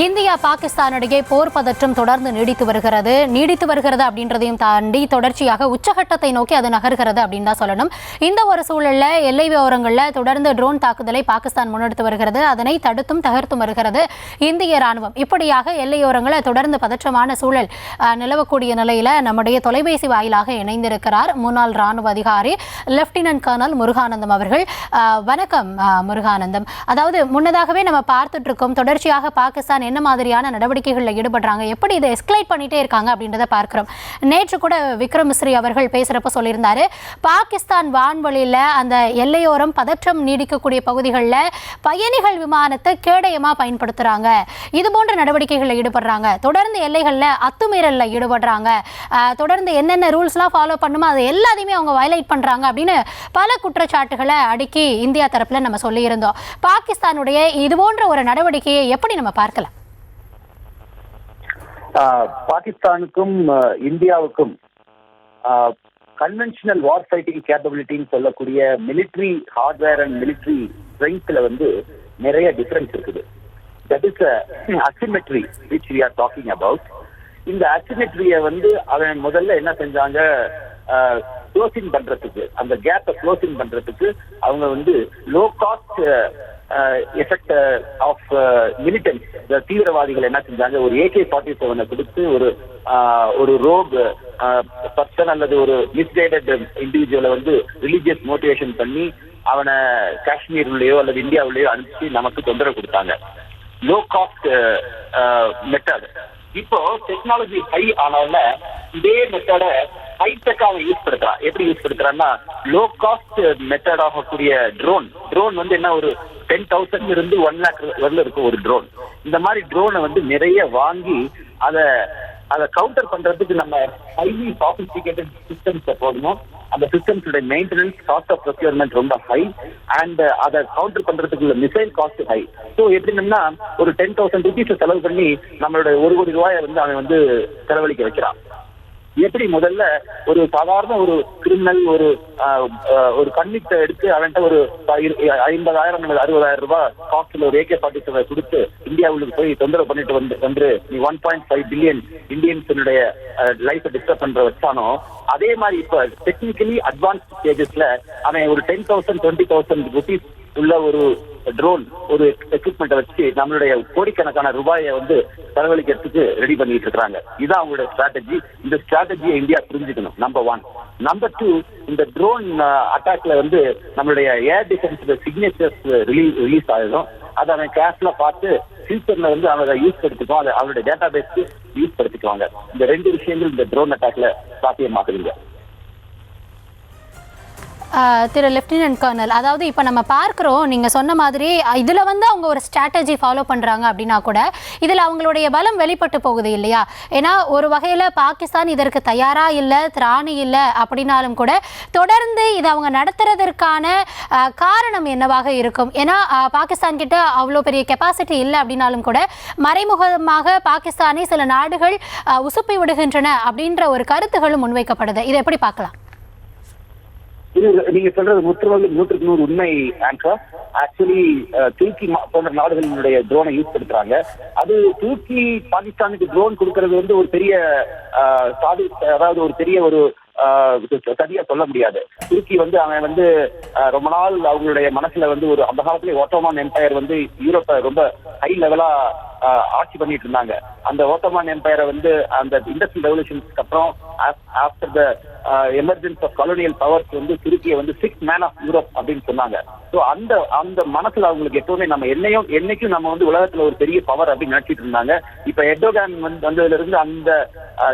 India Pakistan இடையே போர் பதற்றம் தொடர்ந்து நீடித்து வருகிறது அப்படின்றதையும் தாண்டி தொடர்ச்சியாக உச்சகட்டத்தை நோக்கி அது நகர்கிறது அப்படின்னு தான் சொல்லணும். இந்த ஒரு சூழல்ல எல்லை ஓரங்களில் தொடர்ந்து ட்ரோன் தாக்குதலை பாகிஸ்தான் முன்னெடுத்து வருகிறது. அதனை தடுத்தும் தகர்த்தும் வருகிறது இந்திய ராணுவம். இப்படியாக எல்லையோரங்களில் தொடர்ந்து பதற்றமான சூழல் நிலவக்கூடிய நிலையில நம்முடைய தொலைபேசி வாயிலாக இணைந்திருக்கிறார் முன்னாள் ராணுவ அதிகாரி லெப்டினன்ட் கர்னல் முருகானந்தம் அவர்கள். வணக்கம் முருகானந்தம். அதாவது முன்னதாகவே நம்ம பார்த்துட்டு இருக்கோம், தொடர்ச்சியாக பாகிஸ்தான் என்ன மாதிரியான நடவடிக்கைகளில் ஈடுபடுறாங்க, எப்படி இதை எஸ்கலேட் பண்ணிட்டே இருக்காங்க அப்படின்றத பார்க்கிறோம். நேற்று கூட விக்ரம் மிஸ்ரி அவர்கள் பேசுறப்ப சொல்லியிருந்தாரு, பாகிஸ்தான் வான்வெளியில் அந்த எல்லையோரம் பதற்றம் நீடிக்கக்கூடிய பகுதிகளில் பயணிகள் விமானத்தை கேடயமா பயன்படுத்துறாங்க, இது போன்ற நடவடிக்கைகளில் ஈடுபடுறாங்க, தொடர்ந்து எல்லைகளில் அத்துமீறலில் ஈடுபடுறாங்க, தொடர்ந்து என்னென்ன ரூல்ஸ்லாம் ஃபாலோ பண்ணுமோ அது எல்லாத்தையுமே அவங்க வயலேட் பண்றாங்க அப்படின்னு பல குற்றச்சாட்டுகளை அடுக்கி இந்தியா தரப்புல நம்ம சொல்லியிருந்தோம். பாகிஸ்தானுடைய இது போன்ற ஒரு நடவடிக்கையை எப்படி நம்ம பார்க்கலாம்? பாகிஸ்தானுக்கும் இந்தியாவுக்கும் கன்வென்ஷனல் வார் ஃபைட்டிங் கேப்பபிலிட்டின்னு சொல்லக்கூடிய மிலிட்ரி ஹார்ட்வேர் அண்ட் மிலிட்ரி ஸ்ட்ரெங்க்ல நிறைய டிஃபரன்ஸ் இருக்குது. That is asymmetry which we are talking about. இந்த அசிமெட்ரியை அவன் முதல்ல என்ன செஞ்சாங்க, க்ளோசிங் பண்றதுக்கு, அந்த கேப்பை க்ளோசிங் பண்றதுக்கு அவங்க low cost effect of militants, தீவிரவாதிகள் என்ன செஞ்சாங்க, ஒரு AK-47 கொடுத்து ஒரு ரோக் பர்சன் அல்லது ஒரு மிஸ்கைடட் இண்டிவிஜுவலை ரிலீஜியஸ் மோட்டிவேஷன் பண்ணி அவனை காஷ்மீர்லயோ அல்லது இந்தியாவிலேயோ அனுப்பிச்சு நமக்கு தொந்தரவு கொடுத்தாங்க. Low cost method. இப்போ டெக்னாலஜி ஹை ஆனவன இதே மெத்தட ஹைடெக்கா அவன் யூஸ் படுத்துறான். எப்படி யூஸ் படுத்துறான்னா, லோ காஸ்ட் மெத்தட் ஆகக்கூடிய ட்ரோன் என்ன ஒரு 10,000 இருந்து 1 lakh வரல இருக்கும் ஒரு ட்ரோன். இந்த மாதிரி ட்ரோனை நிறைய வாங்கி அதை கவுண்டர் பண்றதுக்கு நம்ம ஹைலி சாபிஸ்டிகேட்டட் சிஸ்டம்ஸ் போடணும். அந்த சிஸ்டம்ஸோட மெயின்டெனன்ஸ், காஸ்ட் ஆஃப் ப்ரொக்யூர்மெண்ட் ரொம்ப ஹை அண்ட் அதை கவுண்டர் பண்றதுக்குள்ள மிசைல் காஸ்ட் ஹை. ஸோ எப்படின்னா ஒரு 10,000 rupees செலவு பண்ணி நம்மளோட 1 கோடி ரூபாயை அவன் செலவழிக்க வைக்கிறான். எப்படி முதல்ல ஒரு சாதாரண ஒரு கிரிமினல் ஒரு கன்விக்ட எடுத்து அவன்கிட்ட ஒரு 50,000 அல்லது 60,000 ரூபாய் காஸ்ட்ல ஒரு AK-47 கொடுத்து இந்தியாவுக்கு போய் தொந்தரவு பண்ணிட்டு நீ 1.5 பில்லியன் இந்தியன்ஸுடைய லைஃபை டிஸ்டர்ப் பண்ற வச்சானோ, அதே மாதிரி இப்ப டெக்னிக்கலி அட்வான்ஸ் ஸ்டேஜஸ்ல அவன் ஒரு 10,000 20,000 rupees உள்ள ஒரு ட்ரோன், ஒரு எக்யூப்மெண்ட்டை வச்சு நம்மளுடைய கோடிக்கணக்கான ரூபாயை செலவழிக்கிறதுக்கு ரெடி பண்ணிட்டு இருக்காங்க. இதுதான் அவங்களோட ஸ்ட்ராட்டஜி. இந்த ஸ்ட்ராட்டஜியை இந்தியா புரிஞ்சுக்கணும். நம்பர் 1. நம்பர் 2, இந்த ட்ரோன் அட்டாக்ல நம்மளுடைய ஏர் டிஃபென்ஸ் சிக்னேச்சர்ஸ் ரிலீஸ் ஆகிடும். அதை அவன் கேஷ்ல பார்த்து ஃபியூச்சர்ல அவங்க யூஸ் படுத்திக்குவோம், அதை அவங்களுடைய டேட்டா பேஸ்க்கு யூஸ் படுத்திக்குவாங்க. இந்த 2 விஷயங்கள் இந்த ட்ரோன் அட்டாக்ல சாத்தியமாகுதுங்க. திரு லெப்டினன்ட் கர்னல், அதாவது இப்போ நம்ம பார்க்குறோம், நீங்கள் சொன்ன மாதிரி இதில் அவங்க ஒரு ஸ்ட்ராட்டஜி ஃபாலோ பண்ணுறாங்க அப்படின்னா கூட இதில் அவங்களுடைய பலம் வெளிப்பட்டு போகுது இல்லையா? ஏன்னா ஒரு வகையில் பாகிஸ்தான் இதற்கு தயாராக இல்லை, திராணி இல்லை அப்படின்னாலும் கூட தொடர்ந்து இதை அவங்க நடத்துறதற்கான காரணம் என்னவாக இருக்கும்? ஏன்னா பாகிஸ்தான் கிட்ட அவ்வளோ பெரிய கெப்பாசிட்டி இல்லை அப்படின்னாலும் கூட மறைமுகமாக பாகிஸ்தானை சில நாடுகள் உசுப்பி விடுகின்றன அப்படின்ற ஒரு கருத்துகளும் முன்வைக்கப்படுது. இதை எப்படி பார்க்கலாம்? நீங்க சொல்றது 100% உண்மை ஆன்சர். ஆக்சுவலி துருக்கி போன்ற நாடுகளினுடைய ட்ரோனை யூஸ் படுத்துறாங்க. அது துருக்கி பாகிஸ்தானுக்கு ட்ரோன் கொடுக்கறது ஒரு பெரிய அதாவது ஒரு பெரிய ஒரு சரியா சொல்ல முடியாது. துருக்கி அவன் ரொம்ப நாள் அவங்களுடைய மனசுல ஒரு அந்த காலத்துல ஓட்டோமான் எம்பையர் யூரோப்பை ரொம்ப ஹை லெவலா ஆட்சி பண்ணிட்டு இருந்தாங்க. அந்த ஓட்டோமான் எம்பையரை அந்த இண்டஸ்ட்ரியல் ரெவல்யூஷனுக்கு அப்புறம் after the emergence of colonial powers துருக்கியை 6th man of Europe அப்படின்னு சொன்னாங்க. ஸோ அந்த மனசுல அவங்களுக்கு எப்பவுமே நம்ம என்னைக்கும் நம்ம உலகத்துல ஒரு பெரிய பவர் அப்படின்னு நினைச்சிட்டு இருந்தாங்க. இப்ப எர்டோகான் வந்ததுல இருந்து அந்த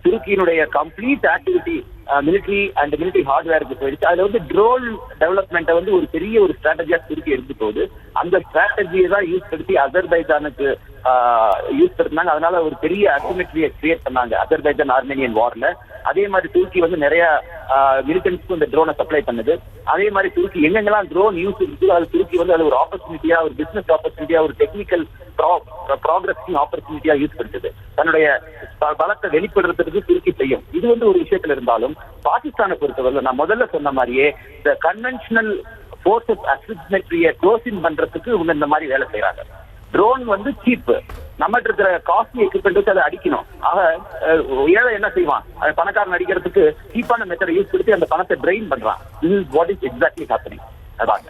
துருக்கியினுடைய complete activity military and military ஹார்ட்வேருக்கு போயிடுச்சு. அதுல ட்ரோன் டெவலப்மெண்ட்டை ஒரு பெரிய ஒரு ஸ்ட்ராட்டஜியா துருக்கி எடுத்து போகுது. அந்த ஸ்ட்ராட்டஜியை தான் யூஸ் படுத்தி அசர்பைஜானுக்கு யூஸ் படுத்தினாங்க. அதனால ஒரு பெரிய அசிமெட்ரியை கிரியேட் பண்ணாங்க அசர்பைஜான் ஆர்மேனியன் வார்ல. அதே மாதிரி துருக்கி நிறைய மிலிட்டன்ஸ்க்கு இந்த ட்ரோனை சப்ளை பண்ணுது. அதே மாதிரி துருக்கி எங்கெங்கெல்லாம் ட்ரோன் யூஸ் இருக்கு அது துருக்கி அது ஒரு ஆப்பர்ச்சுனிட்டியா, ஒரு பிசினஸ் ஆப்பர்ச்சுனிட்டியா, ஒரு டெக்னிக்கல் ப்ராக்ரஸிங் ஆப்பர்ச்சுனிட்டியா யூஸ் படுத்துது. தன்னுடைய பலத்தை வெளிப்படுறதுக்கு துருக்கி செய்யும். இது ஒரு விஷயத்துல இருந்தாலும் பாகிஸ்தானை பொறுத்தவரை நான் முதல்ல சொன்ன மாதிரியே இந்த கன்வென்ஷனல் போர்சஸ் அசிமெட்ரியை க்ளோசிங் பண்றதுக்கு இந்த மாதிரி வேலை செய்யறாங்க. ட்ரோன் வந்து சீப், நம்மகிட்ட இருக்கிற காஸ்ட்லி எக்யூப்மெண்ட் வச்சு அதை அடிக்கணும். ஆக ஏழை என்ன செய்வான், பணக்காரன் அடிக்கிறதுக்கு சீப்பான மெத்தடை யூஸ் கொடுத்து அந்த பணத்தை ட்ரெயின் பண்றான். this is what is exactly happening. அதான்.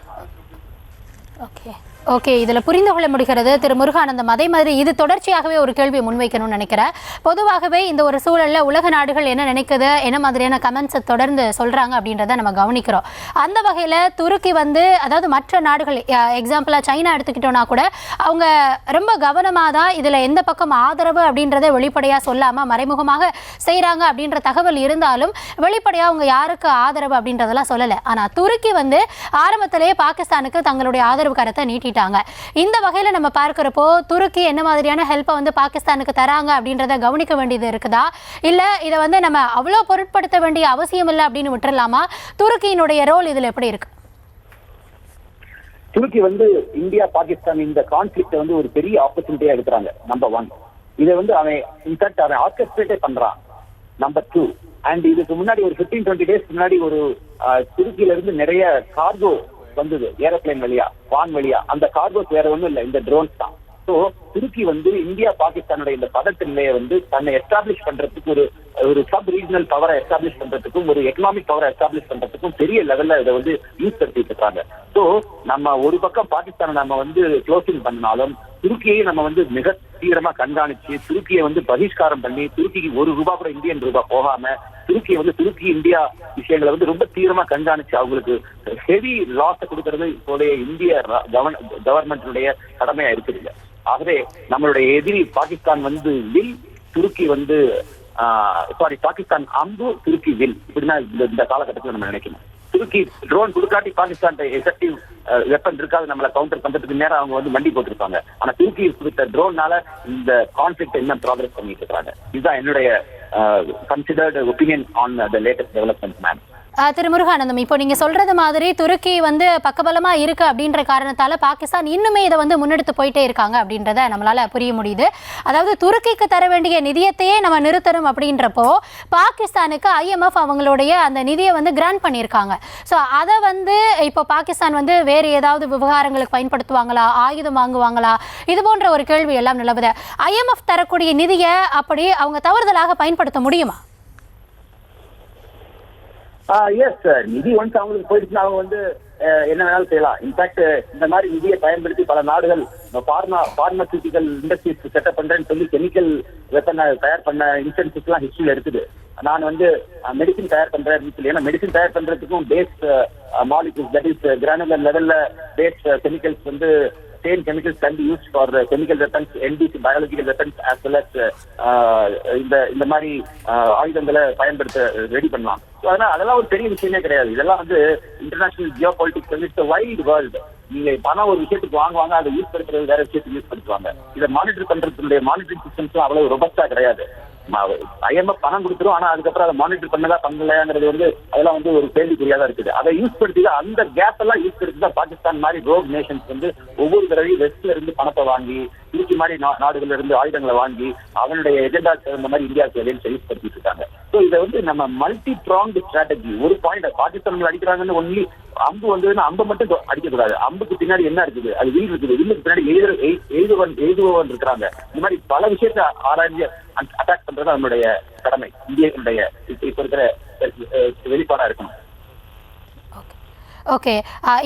ஓகே, இதில் புரிந்து கொள்ள முடிகிறது திரு முருகானந்தம். அதே மாதிரி இது தொடர்ச்சியாகவே ஒரு கேள்வி முன்வைக்கணும்னு நினைக்கிறேன். பொதுவாகவே இந்த ஒரு சூழலில் உலக நாடுகள் என்ன நினைக்குது, என்ன மாதிரியான கமெண்ட்ஸை தொடர்ந்து சொல்கிறாங்க அப்படின்றத நம்ம கவனிக்கிறோம். அந்த வகையில் துருக்கி வந்து, அதாவது மற்ற நாடுகள், எக்ஸாம்பிளாக சைனா எடுத்துக்கிட்டோன்னா கூட அவங்க ரொம்ப கவனமாக தான் இதில் எந்த பக்கம் ஆதரவு அப்படின்றத வெளிப்படையாக சொல்லாமல் மறைமுகமாக செய்கிறாங்க அப்படின்ற தகவல் இருந்தாலும் வெளிப்படையாக அவங்க யாருக்கு ஆதரவு அப்படின்றதெல்லாம் சொல்லலை. ஆனால் துருக்கி வந்து ஆரம்பத்திலேயே பாகிஸ்தானுக்கு தங்களுடைய ஆதரவு கரத்தை நீட்டி. இந்த வகையில நம்ம பார்க்கிறப்போ துருக்கி என்ன மாதிரியான ஹெல்ப்பை வந்து பாகிஸ்தானுக்கு தராங்க அப்படின்றத கவனிக்க வேண்டியது இருக்குதா, இல்ல இதை வந்து நம்ம அவ்வளவு பொருட்படுத்த வேண்டிய அவசியம் இல்லை அப்படின்னு விட்டுறலாமா? துருக்கியினுடைய ரோல் இதுல எப்படி இருக்கு? துருக்கி வந்து இந்தியா பாகிஸ்தான் இந்த கான்ஃபிளிக்ட் வந்து ஒரு பெரிய ஆப்பர்ச்சுனிட்டியா எடுக்கிறாங்க. நம்பர் 1, இதை வந்து அவன் இன்ஃபேக்ட் அவன் ஆர்கெஸ்ட்ரேட்டே பண்றான். நம்பர் 2, அண்ட் இதுக்கு முன்னாடி ஒரு 15-20 டேஸ் முன்னாடி ஒரு துருக்கியில இருந்து நிறைய கார்கோ வந்தது, ஏரோப்ளைன் வழியா, வான் வழியா. அந்த கார்கோஸ் வேற ஒன்றும் இல்லை, இந்த ட்ரோன்ஸ் தான். ஸோ துருக்கி வந்து இந்தியா பாகிஸ்தானுடைய இந்த பதட்ட நிலையை வந்து தன்னை எஸ்டாப்ளிஷ் பண்றதுக்கு, ஒரு சப் ரீஜனல் பவரை எஸ்டாப்ளிஷ் பண்றதுக்கும், ஒரு எக்கனாமிக் பவரை எஸ்டாப்ளிஷ் பண்றதுக்கும் பெரிய லெவல்ல இதை வந்து யூஸ் படுத்திட்டு இருக்காங்க. ஸோ நம்ம ஒரு பக்கம் பாகிஸ்தானை நம்ம வந்து க்ளோசிங் பண்ணாலும் துருக்கியை நம்ம வந்து மிக தீவிரமா கண்காணிச்சு, துருக்கியை வந்து பகிஷ்காரம் பண்ணி, துருக்கிக்கு ₹1 கூட இந்தியன் ரூபாய் போகாம, துருக்கியை வந்து துருக்கி இந்தியா விஷயங்களை வந்து ரொம்ப தீவிரமா கண்காணிச்சு அவங்களுக்கு ஹெவி லாஸ் கொடுக்கறது இப்போதைய இந்திய கவர்மெண்ட்டுடைய கடமையா இருக்குது. ஆகவே நம்மளுடைய எதிரி பாகிஸ்தான் வந்து வில், துருக்கி வந்து பாகிஸ்தான் அம்பு, துருக்கி வில், இப்படிதான் இந்த காலகட்டத்தில் நம்ம நினைக்கணும். துருக்கி ட்ரோன் கொடுக்காட்டி பாகிஸ்தான் எஃபெக்டிவ் வெப்பன் இருக்காது நம்மளை கவுண்டர் பண்றதுக்கு நேரம் அவங்க வந்து மண்டி போட்டிருப்பாங்க. ஆனா துருக்கி கொடுத்த ட்ரோன்னால இந்த கான்ஃபிளிக்ட் என்ன ப்ராக்ரஸ் பண்ணிட்டு இருக்காங்க. இதுதான் என்னுடைய considered opinion on the latest development ma'am. Thiru Muruganandam, இப்போ நீங்கள் சொல்கிறது மாதிரி துருக்கி வந்து பக்கபலமாக இருக்குது அப்படின்ற காரணத்தால் பாகிஸ்தான் இன்னுமே இதை வந்து முன்னெடுத்து போயிட்டே இருக்காங்க அப்படின்றத நம்மளால் புரிய முடியுது. அதாவது துருக்கிக்கு தர வேண்டிய நிதியத்தையே நம்ம நிறுத்தணும் அப்படின்றப்போ பாகிஸ்தானுக்கு IMF அவங்களுடைய அந்த நிதியை வந்து கிராண்ட் பண்ணியிருக்காங்க. ஸோ அதை வந்து இப்போ பாகிஸ்தான் வந்து வேறு ஏதாவது விவகாரங்களுக்கு பயன்படுத்துவாங்களா, ஆயுதம் வாங்குவாங்களா, இது போன்ற ஒரு கேள்வி எல்லாம் நிலவுது. IMF தரக்கூடிய நிதியை அப்படி அவங்க தவறுதலாக பயன்படுத்த முடியுமா? எஸ், நிதி ஒன்ஸ் அவங்களுக்கு போயிடுச்சுன்னா அவங்க வந்து என்ன வேணாலும் செய்யலாம். இன்ஃபேக்ட் இந்த மாதிரி நிதியை பயன்படுத்தி பல நாடுகள் பார்மசூட்டிக்கல் இண்டஸ்ட்ரீஸ் செட்டப் பண்றேன்னு சொல்லி கெமிக்கல் வெப்பனை தயார் பண்ண இன்ஸ்டன்சஸ் எல்லாம் ஹிஸ்டரியில இருக்குது. நான் வந்து மெடிசின் தயார் பண்றேன் சொல்லி, ஏன்னா மெடிசின் தயார் பண்றதுக்கும் base molecules, that is granular லெவல்ல பேஸ் கெமிக்கல்ஸ் வந்து same chemicals can be used for chemical weapons, NDC biological weapons as well as இந்த மாதிரி ஆயுதங்களை பயன்படுத்த ரெடி பண்ணலாம். ஸோ அதெல்லாம் ஒரு பெரிய விஷயமே கிடையாது. இதெல்லாம் வந்து இன்டர்நேஷனல் ஜியோ பாலிட்டிக்ஸ் வந்து இட்ஸ் வைட் வேர்ல்டு. நீங்க பணம் ஒரு விஷயத்துக்கு வாங்குவாங்க, அதை யூஸ் பண்றது வேற விஷயத்துக்கு யூஸ் பண்ணுவாங்க. இதை மானிட்டர் பண்றதுடைய மானிட்டரிங் சிஸ்டம்ஸ் அவ்வளவு ரொபஸ்டா கிடையாது. IMF பணம் கொடுத்துரும், ஆனா அதுக்கப்புறம் அதை மானிட்டர் பண்ணதா பண்ணலையாங்கிறது வந்து அதெல்லாம் வந்து ஒரு கேள்விக்குறியா தான் இருக்குது. அதை யூஸ் படுத்தி அந்த கேப் எல்லாம் யூஸ் படுத்தி தான் பாகிஸ்தான் மாதிரி ரோக் நேஷன்ஸ் வந்து ஒவ்வொரு தடவையும் வெஸ்ட்ல இருந்து பணத்தை வாங்கி, துருக்கி மாதிரி நாடுகள்ல இருந்து ஆயுதங்களை வாங்கி அவனுடைய எஜெண்டா இந்த மாதிரி இந்தியாவுக்கு யூஸ் படுத்திட்டு இருக்காங்க. ஸோ இதை வந்து நம்ம மல்டி ப்ராங்டு ஸ்ட்ராட்டஜி. ஒரு பாயிண்ட் பாகிஸ்தான் அடிக்கிறாங்கன்னு ஒன்லி அம்பு வந்ததுன்னா அம்பை மட்டும் அடிக்கக்கூடாது. அம்புக்கு பின்னாடி என்ன இருக்குது, அது வில் இருக்குது, வில்லுக்கு பின்னாடி எழுதுபவன் இருக்கிறாங்க. இந்த மாதிரி பல விஷயத்தை ஆராய்ச்சி அட்டாக் பண்றது நம்மளுடைய கடமை, இந்தியர்களுடைய இப்ப இருக்கிற வெளிப்பாடா இருக்கணும். ஓகே,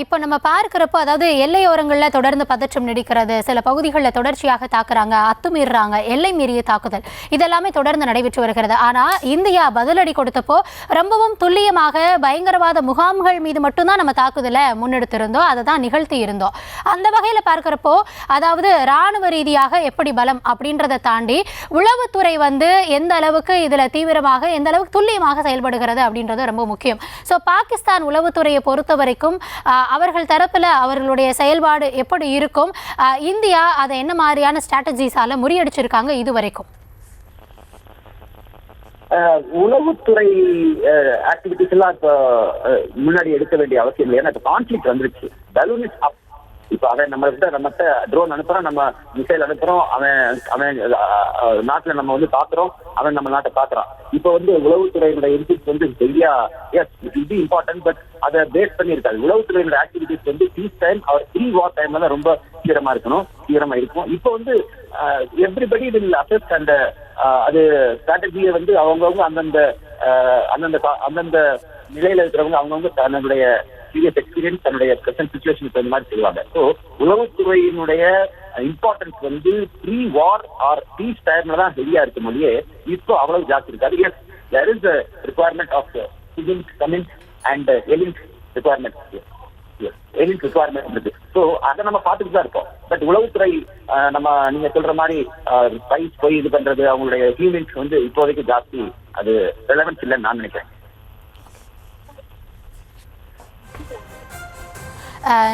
இப்போ நம்ம பார்க்குறப்போ அதாவது எல்லையோரங்களில் தொடர்ந்து பதற்றம் நீடிக்கிறது, சில பகுதிகளில் தொடர்ச்சியாக தாக்குறாங்க, அத்துமீறுறாங்க, எல்லை மீறிய தாக்குதல் இதெல்லாமே தொடர்ந்து நடைபெற்று வருகிறது. ஆனால் இந்தியா பதிலடி கொடுத்தப்போ ரொம்பவும் துல்லியமாக பயங்கரவாத முகாம்கள் மீது மட்டும்தான் நம்ம தாக்குதலை முன்னெடுத்திருந்தோம், அதை தான் நிகழ்த்தி இருந்தோம். அந்த வகையில் பார்க்குறப்போ அதாவது இராணுவ ரீதியாக எப்படி பலம் அப்படின்றத தாண்டி உளவுத்துறை வந்து எந்த அளவுக்கு இதில் தீவிரமாக, எந்த அளவுக்கு துல்லியமாக செயல்படுகிறது அப்படின்றது ரொம்ப முக்கியம். ஸோ பாகிஸ்தான் உளவுத்துறையை பொறுத்தவரை அவர்கள் தரப்புல அவர்களுடைய செயல்பாடு எப்படி இருக்கும், இந்தியா அதை என்ன மாதிரியான ஸ்ட்ராட்டஜிஸால முறியடிச்சிருக்காங்க இதுவரைக்கும்? உளவுத்துறை ஆக்டிவிட்டிஸ் எல்லாம் இப்ப முன்னாடி எடுக்க வேண்டிய அவசியம் இல்லை. ஏன்னா இப்ப கான்ஃபிளிக்ட் வந்துருச்சு. Balloon is up. இப்ப அவன் நம்மகிட்ட ட்ரோன் அனுப்புறோம், நம்ம மிசைல் அனுப்புறோம், அவன் நாட்டுல நம்ம வந்து தாக்குறோம், அவன் நம்ம நாட்டை தாக்குறான். இப்ப வந்து உளவுத்துறையினுடைய இன்புட்ஸ் வந்து சரியா இது இம்பார்ட்டன்ட், பட் அதை பேஸ் பண்ணி இருக்காது. உளவுத்துறையினுடைய ஆக்டிவிட்டிஸ் வந்து பீஸ் டைம் அவர் ப்ரீ வார் டைம்ல தான் ரொம்ப தீவிரமா இருக்கும். இப்போ வந்து எவ்ரிபடி வில் அசஸ் அந்த அது ஸ்ட்ராட்டஜியை வந்து அவங்கவுங்க அந்தந்த நிலையில இருக்கிறவங்க அவங்கவுங்க தன்னுடைய சீரியஸ் எக்ஸ்பீரியன்ஸ், தன்னுடைய பிரசன்ட் சிச்சுவேஷனுக்கு அந்த மாதிரி செய்வாங்க. ஸோ உளவுத்துறையினுடைய இம்பார்ட்டன்ஸ் வந்து ப்ரீ வார் ஆர் பீஸ் டைம்ல தான் ஹெவியா இருக்க மொழியே இப்போ அவ்வளவு ஜாஸ்தி இருக்காது. Yes, there is requirement of civils, comints and elints requirement இருக்கு. ஸோ அதை நம்ம பார்த்துட்டு தான் இருக்கோம். பட் உளவுத்துறை நீங்க சொல்ற மாதிரி ஸ்பைஸ் போய் இது பண்றது, அவங்களுடைய ஹியூமன்ஸ் வந்து இப்போதைக்கு ஜாஸ்தி அது ரெலவன்ஸ் இல்லைன்னு நான் நினைக்கிறேன்.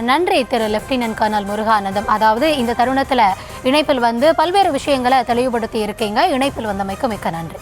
நன்றி திரு லெப்டினன்ட் கர்னல் முருகானந்தம். அதாவது இந்த தருணத்தில் இணைப்பில் வந்து பல்வேறு விஷயங்களை தெளிவுபடுத்தி இருக்கீங்க. இணைப்பில் வந்தமைக்கு மிக்க நன்றி.